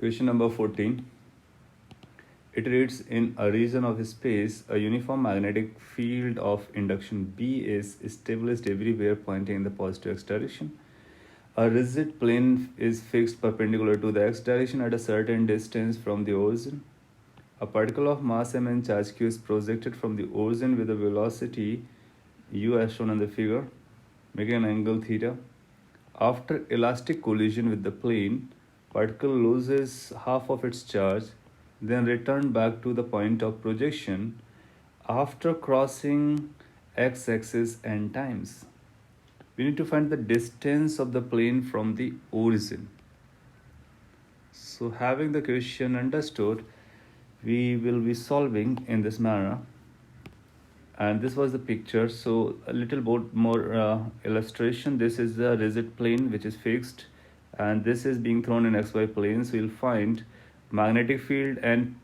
Question number 14. It reads, in a region of space, a uniform magnetic field of induction B is established everywhere pointing in the positive x direction. A rigid plane is fixed perpendicular to the x direction at a certain distance from the origin. A particle of mass m and charge q is projected from the origin with a velocity u as shown in the figure, making an angle theta. After elastic collision with the plane, particle loses half of its charge, then return back to the point of projection after crossing x-axis n times. We need to find the distance of the plane from the origin. So having the question understood, we will be solving in this manner. And this was the picture. So a little bit more illustration. This is the rigid plane which is fixed, and this is being thrown in xy plane. So you'll find magnetic field and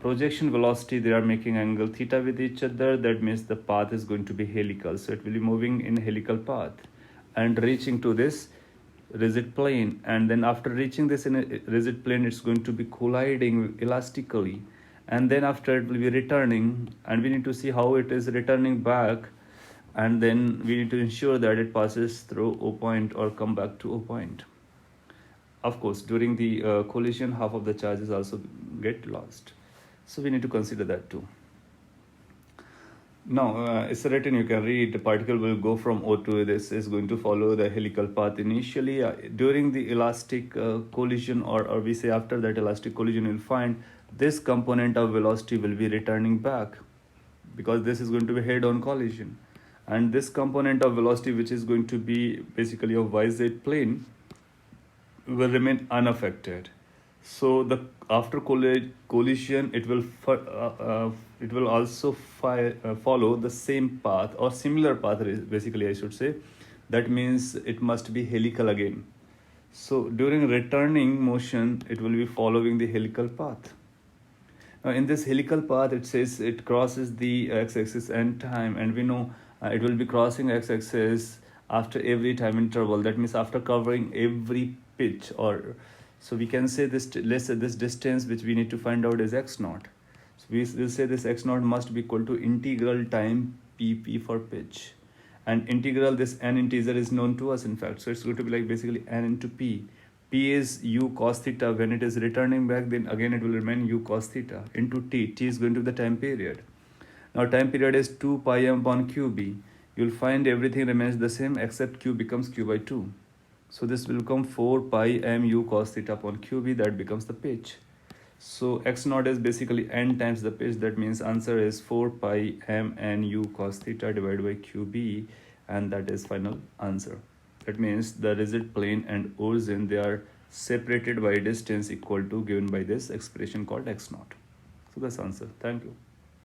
projection velocity, they are making angle theta with each other. That means the path is going to be helical, so it will be moving in helical path and reaching to this rigid plane, and then after reaching this in a rigid plane, it's going to be colliding elastically, and then after it will be returning, and we need to see how it is returning back, and then we need to ensure that it passes through O point or come back to O point. Of course, during the collision, half of the charges also get lost. So we need to consider that too. Now, it's written, you can read, the particle will go from O to this is going to follow the helical path initially. During the elastic collision, or we say after that elastic collision, you'll find this component of velocity will be returning back because this is going to be head-on collision. And this component of velocity, which is going to be basically a YZ plane, will remain unaffected. So the after collision, it will also follow the same path or similar path, basically I should say. That means it must be helical again. So during returning motion, it will be following the helical path. Now in this helical path, it says it crosses the x-axis n time, and we know it will be crossing x-axis after every time interval. That means after covering every pitch, or so we can say this, let's say this distance which we need to find out is x naught. So we will say this x naught must be equal to integral time pp for pitch, and integral this n integer is known to us in fact, so it's going to be like basically n into p. P is u cos theta. When it is returning back, then again it will remain u cos theta into t. T is going to be the time period. Now time period is 2 pi m upon qb. You'll find everything remains the same except q becomes q by 2. So this will become 4 pi m u cos theta upon qb. That becomes the pitch. So x naught is basically n times the pitch. That means answer is 4 pi m n u cos theta divided by qb, and that is final answer. That means the rigid plane and origin, they are separated by distance equal to given by this expression called x naught. So that's answer. Thank you.